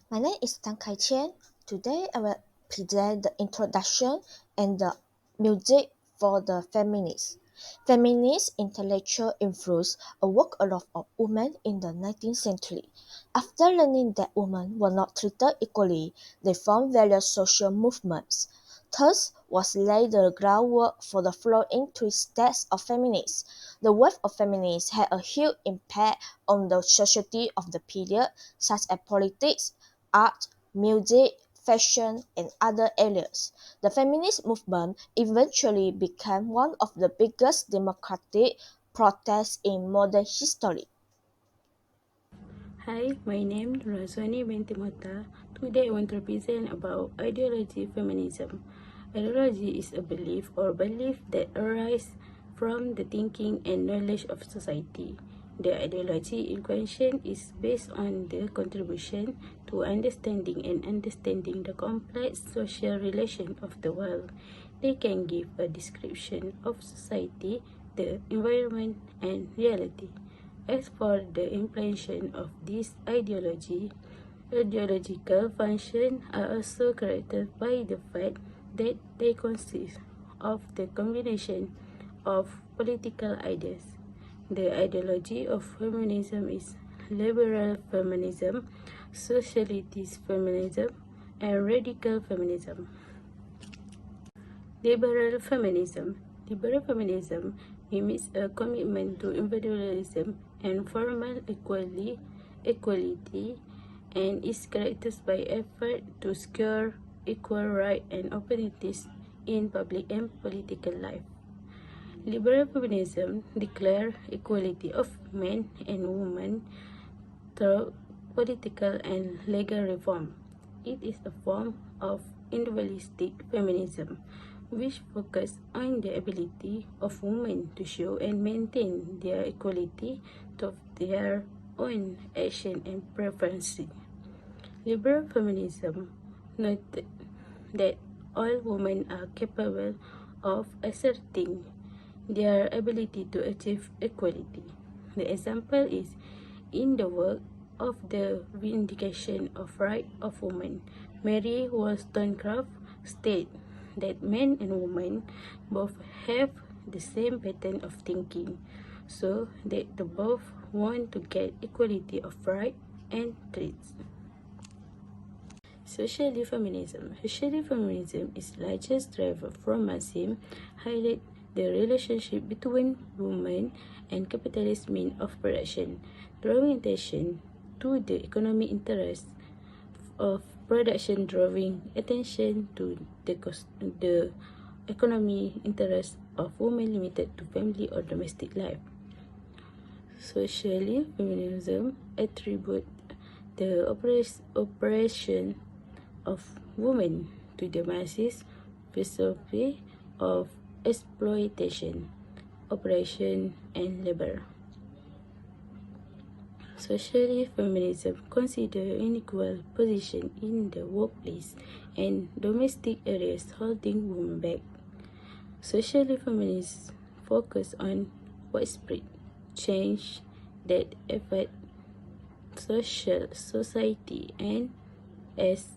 My name is Tang Kai Qian. Today I will present the introduction and the music for the feminists. Feminist intellectual influence a workload of women in the 19th century. After learning that women were not treated equally, they formed various social movements. Thus was laid the groundwork for the following three steps of feminists. The wave of feminists had a huge impact on the society of the period, such as politics, art, music, fashion, and other areas. The feminist movement eventually became one of the biggest democratic protests in modern history. Hi, my name is Razwani binti Mota. Today I want to present about ideology feminism. Ideology is a belief that arises from the thinking and knowledge of society. The ideology in question is based on the contribution to understanding the complex social relation of the world. They can give a description of society, the environment, and reality. As for the implementation of this ideology, ideological functions are also characterized by the fact that they consist of the combination of political ideas. The ideology of feminism is liberal feminism, socialist feminism, and radical feminism. Liberal feminism. Liberal feminism means a commitment to individualism and formal equality and is characterized by effort to secure equal rights and opportunities in public and political life. Liberal feminism declares equality of men and women through political and legal reform. It is a form of individualistic feminism which focuses on the ability of women to show and maintain their equality to their own action and preferences. Liberal feminism noted that all women are capable of asserting their ability to achieve equality. The example is in the work of the Vindication of Rights of Women. Mary Wollstonecraft stated that men and women both have the same pattern of thinking, so that they both want to get equality of right and treats. Socially feminism. Socially feminism is largest driver from Marxism, highlight the relationship between women and capitalist means of production, drawing attention to the economic interests of production, drawing attention to the economic interests of women limited to family or domestic life. Socially, feminism attribute the oppression of women to the Marxist philosophy of exploitation, oppression, and labor. Socially, feminism considers unequal position in the workplace and domestic areas holding women back. Socially, feminists focus on widespread change that affect society and as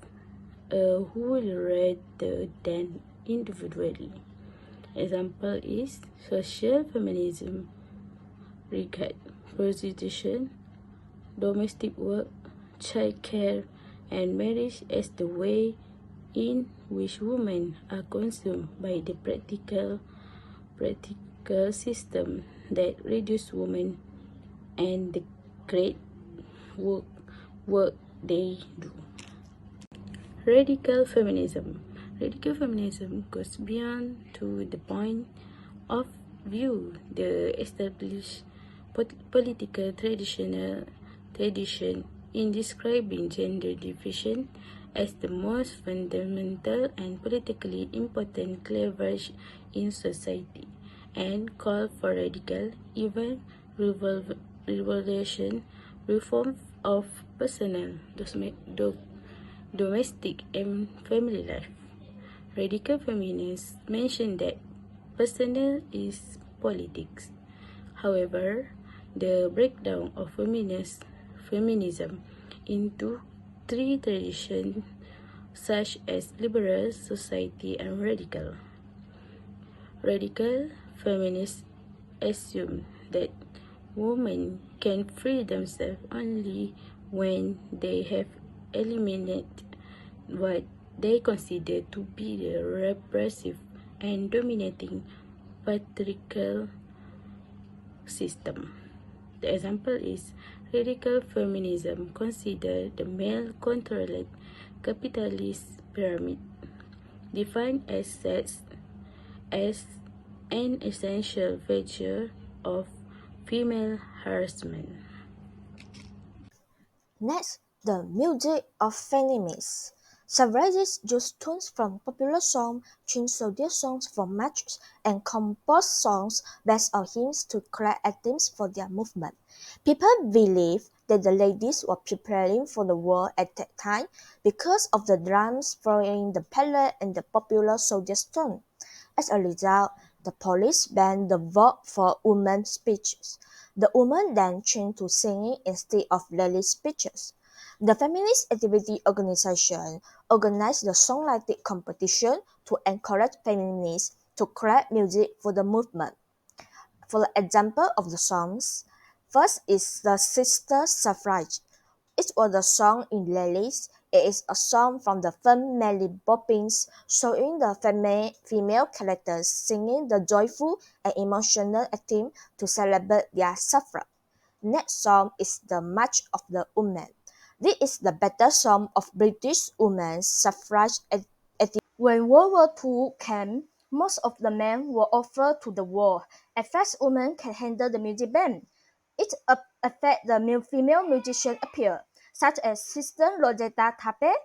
a whole rather than individually. Example is social feminism regard prostitution, domestic work, child care, and marriage as the way in which women are consumed by the practical system that reduce women and the great work they do. Radical feminism. Radical feminism goes beyond to the point of view the established political tradition in describing gender division as the most fundamental and politically important cleavage in society, and call for radical, even revolution, reform of personal, domestic and family life. Radical feminists mention that personal is politics. However, the breakdown of feminism into three traditions such as liberal society and radical. Radical feminists assume that women can free themselves only when they have eliminated what they consider to be the repressive and dominating patriarchal system. The example is radical feminism consider the male-controlled capitalist pyramid, defined as sex as an essential feature of female harassment. Next, the music of feminism. Suffragists used tunes from popular songs, changed soldier songs for marches, and composed songs based on hymns to create anthems for their movement. People believed that the ladies were preparing for the war at that time because of the drums following the parade and the popular soldiers' tune. As a result, the police banned the vote for women's speeches. The women then changed to singing instead of daily speeches. The feminist activity organization organized the songwriting competition to encourage feminists to create music for the movement. For the example of the songs, first is the Sister Suffrage. It was a song in lyrics. It is a song from the film Mary Poppins, showing the female characters singing the joyful and emotional anthem to celebrate their suffrage. Next song is the March of the Women. This is the battle song of British women's suffrage activism. When World War II came, most of the men were offered to the war. At first, women can handle the music band. It affected the female musicians appeared, such as Sister Rosetta Tape,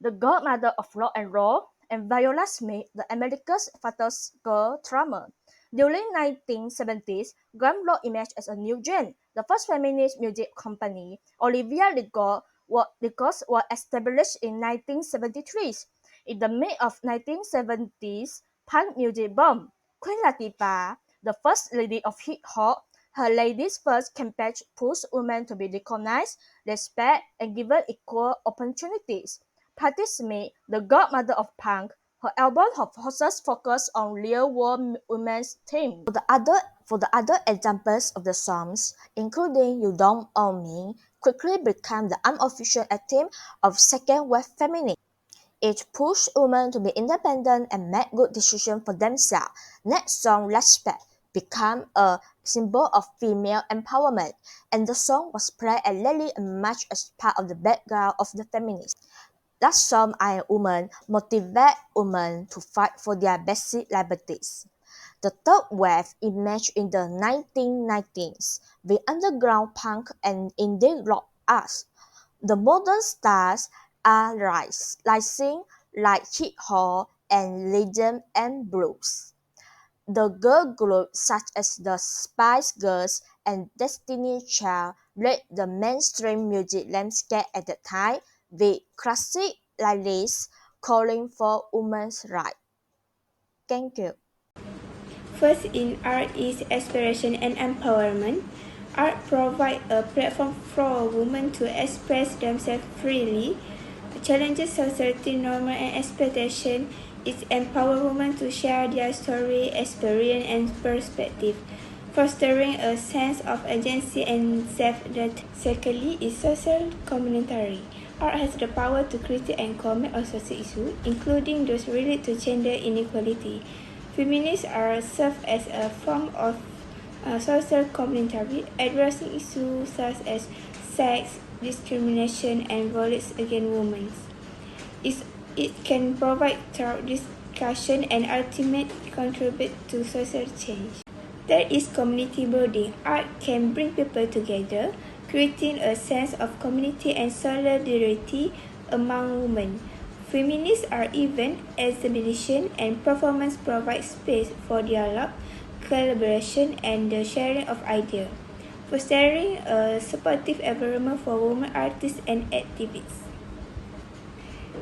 the godmother of rock and roll, and Viola Smith, the America's fatal girl drummer. During 1970s, glam rock emerged as a new genre. The first feminist music company, Olivia Records, was established in 1973. In the mid of 1970s, punk music boomed. Queen Latifah, the first lady of hip-hop, her Ladies First campaign pushed women to be recognized, respected, and given equal opportunities. Patti Smith, the godmother of punk, her album Horses focused on real-world women's themes. For the other examples of the songs, including You Don't Own Me, quickly became the unofficial anthem of second-wave feminism. It pushed women to be independent and make good decisions for themselves. Next song, Respect, became a symbol of female empowerment, and the song was played at rally and march as part of the background of the feminists. That song, I Am Woman, motivated women to fight for their basic liberties. The third wave emerged in the 1990s with underground punk and indie rock acts. The modern stars are rising like hip hop and rhythm and blues. The girl groups such as the Spice Girls and Destiny Child led the mainstream music landscape at the time with classic lyrics calling for women's rights. Thank you. First in art is expression and empowerment. Art provides a platform for women to express themselves freely, challenges society norms and expectations. It empowers women to share their story, experience, and perspective, fostering a sense of agency and self-identity. Secondly is social commentary. Art has the power to critique and comment on social issues, including those related to gender inequality. Feminists are serve as a form of social commentary, addressing issues such as sex, discrimination, and violence against women. It can provide thorough discussion and ultimately contribute to social change. Third is community building. Art can bring people together, creating a sense of community and solidarity among women. Feminist art event, exhibition, and performance provide space for dialogue, collaboration, and the sharing of ideas, fostering a supportive environment for women artists and activists.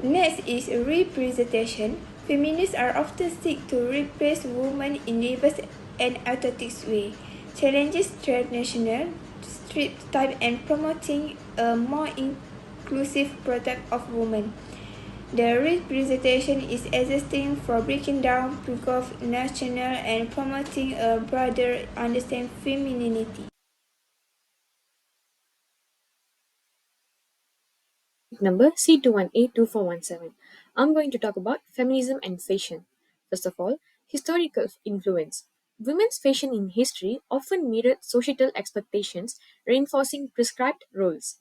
Next is representation. Feminists are often seek to represent women in diverse and authentic way, challenges traditional stereotypes and promoting a more exclusive product of women. The representation is existing for breaking down preconceived notions and promoting a broader understanding of femininity. Number C21A2417. I'm going to talk about feminism and fashion. First of all, historical influence. Women's fashion in history often mirrored societal expectations, reinforcing prescribed roles.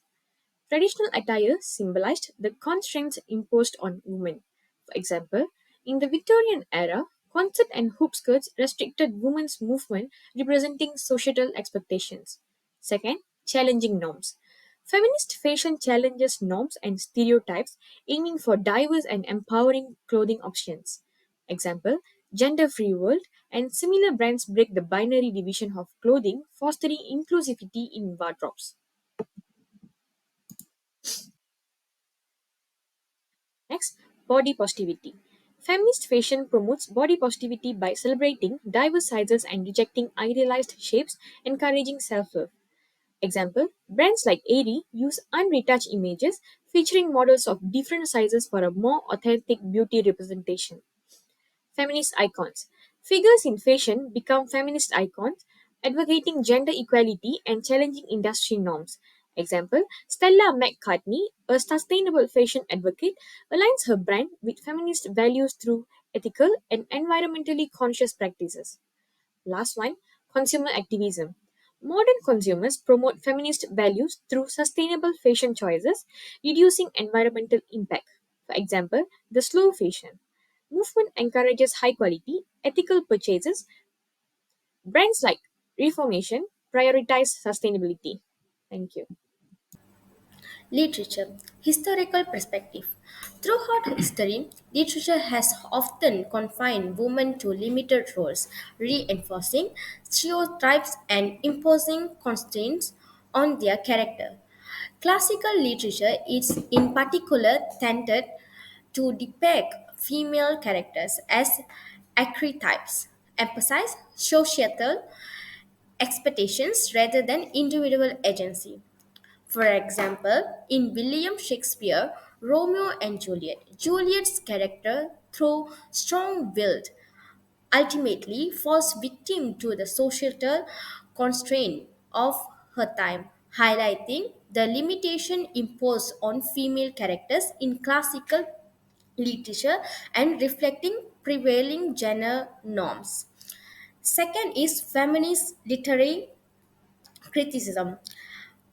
Traditional attire symbolized the constraints imposed on women. For example, in the Victorian era, corset and hoop skirts restricted women's movement, representing societal expectations. Second, challenging norms. Feminist fashion challenges norms and stereotypes, aiming for diverse and empowering clothing options. Example, gender free world and similar brands break the binary division of clothing, fostering inclusivity in wardrobes. Next, body positivity. Feminist fashion promotes body positivity by celebrating diverse sizes and rejecting idealized shapes, encouraging self love. Example, brands like Aerie use unretouched images featuring models of different sizes for a more authentic beauty representation. Feminist icons. Figures in fashion become feminist icons, advocating gender equality and challenging industry norms. Example, Stella McCartney, a sustainable fashion advocate, aligns her brand with feminist values through ethical and environmentally conscious practices. Last one, consumer activism. Modern consumers promote feminist values through sustainable fashion choices, reducing environmental impact. For example, the slow fashion movement encourages high quality, ethical purchases. Brands like Reformation prioritize sustainability. Thank you. Literature. Historical perspective. Throughout history, literature has often confined women to limited roles, reinforcing stereotypes and imposing constraints on their character. Classical literature is in particular tended to depict female characters as archetypes, emphasize societal expectations rather than individual agency. For example, in William Shakespeare, Romeo and Juliet, Juliet's character, though strong willed, ultimately falls victim to the societal constraint of her time, highlighting the limitation imposed on female characters in classical literature and reflecting prevailing gender norms. Second is feminist literary criticism.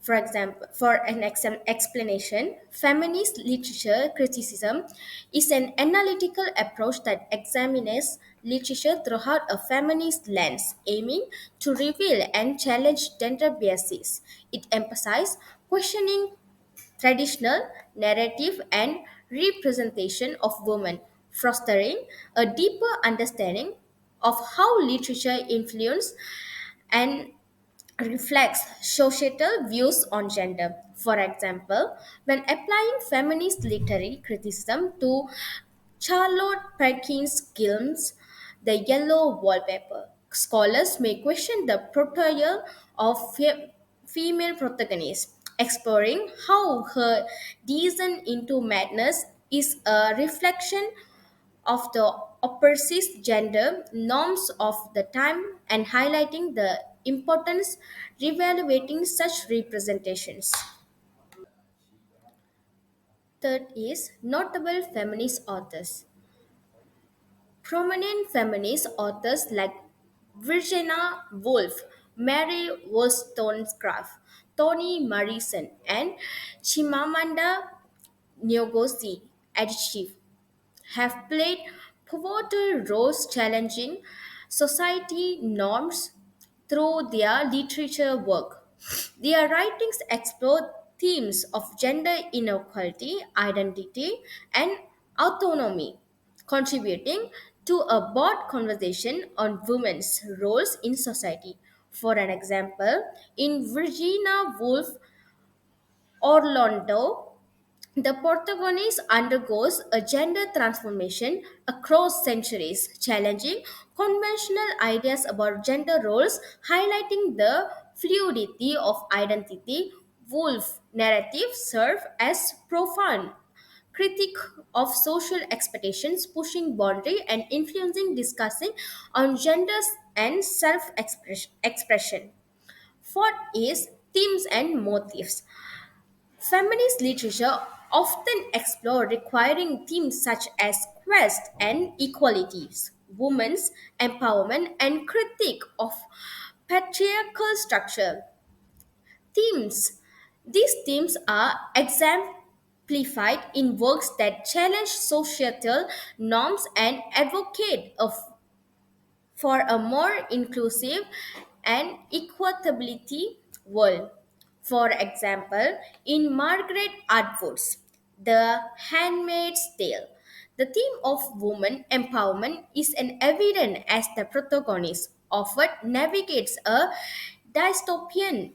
For example, for an explanation, feminist literature criticism is an analytical approach that examines literature throughout a feminist lens, aiming to reveal and challenge gender biases. It emphasizes questioning traditional narrative and representation of women, fostering a deeper understanding of how literature influences and reflects societal views on gender. For example, when applying feminist literary criticism to Charlotte Perkins Gilm's The Yellow Wallpaper, scholars may question the portrayal of female protagonists, exploring how her descent into madness is a reflection of the oppressive gender norms of the time and highlighting the importance reevaluating such representations. Third is notable feminist authors. Prominent feminist authors like Virginia Woolf, Mary Wollstonecraft, Toni Morrison, and Chimamanda Ngozi Adichie have played pivotal roles challenging society norms through their literature work. Their writings explore themes of gender inequality, identity, and autonomy, contributing to a broad conversation on women's roles in society. For an example, in Virginia Woolf Orlando, the protagonist undergoes a gender transformation across centuries, challenging conventional ideas about gender roles, highlighting the fluidity of identity wolf narrative serve as profound critique of social expectations, pushing boundary and influencing discussing on genders and self-expression. Fourth is themes and motifs. Feminist literature often explore requiring themes such as quest and equalities, women's empowerment, and critique of patriarchal structure. Themes. These themes are exemplified in works that challenge societal norms and advocate for a more inclusive and equitability world. For example, in Margaret Atwood's The Handmaid's Tale, the theme of woman empowerment is an evident as the protagonist often navigates a dystopian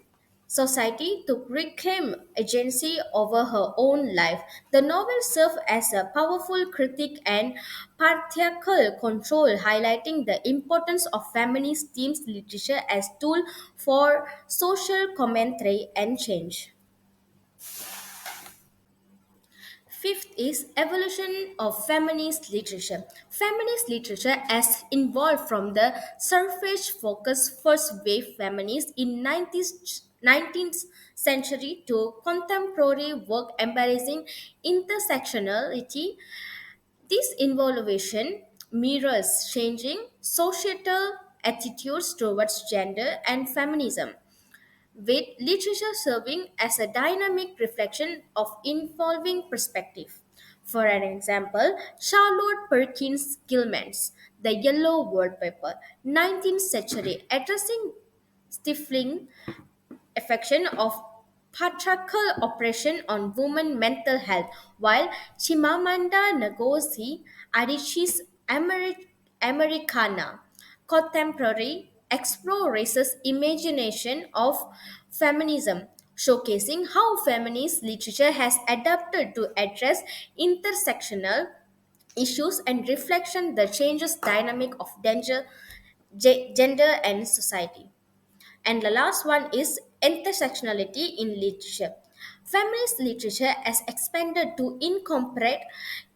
society to reclaim agency over her own life. The novel serves as a powerful critique and patriarchal control, highlighting the importance of feminist themes literature as tool for social commentary and change. Fifth is evolution of feminist literature. Feminist literature has evolved from the surface-focused first-wave feminists in 19th century to contemporary work embracing intersectionality. This evolution mirrors changing societal attitudes towards gender and feminism, with literature serving as a dynamic reflection of evolving perspective. For an example, Charlotte Perkins Gilman's The Yellow Wallpaper, 19th century, addressing stifling affection of patriarchal oppression on women mental health, while Chimamanda Ngozi Adichie's Americana contemporary explore racist imagination of feminism, showcasing how feminist literature has adapted to address intersectional issues and reflection the changes dynamic of gender and society. And the last one is intersectionality in literature. Feminist literature has expanded to incorporate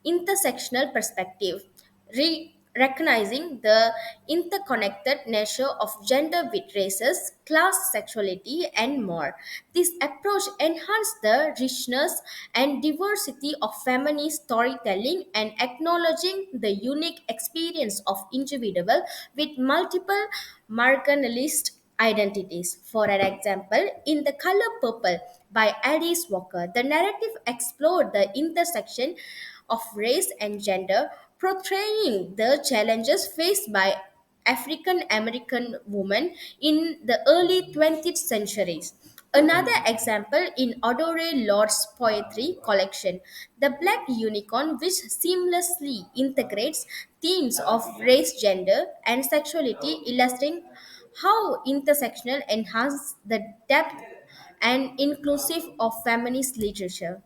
intersectional perspective, recognizing the interconnected nature of gender with races, class, sexuality, and more. This approach enhances the richness and diversity of feminist storytelling and acknowledging the unique experience of individuals with multiple marginalized identities. For an example, in The Color Purple by Alice Walker, the narrative explored the intersection of race and gender, portraying the challenges faced by African American women in the early 20th centuries. Another example in Adore Lord's poetry collection, The Black Unicorn, which seamlessly integrates themes of race, gender, and sexuality, illustrating how intersectional enhance the depth and inclusive of feminist literature.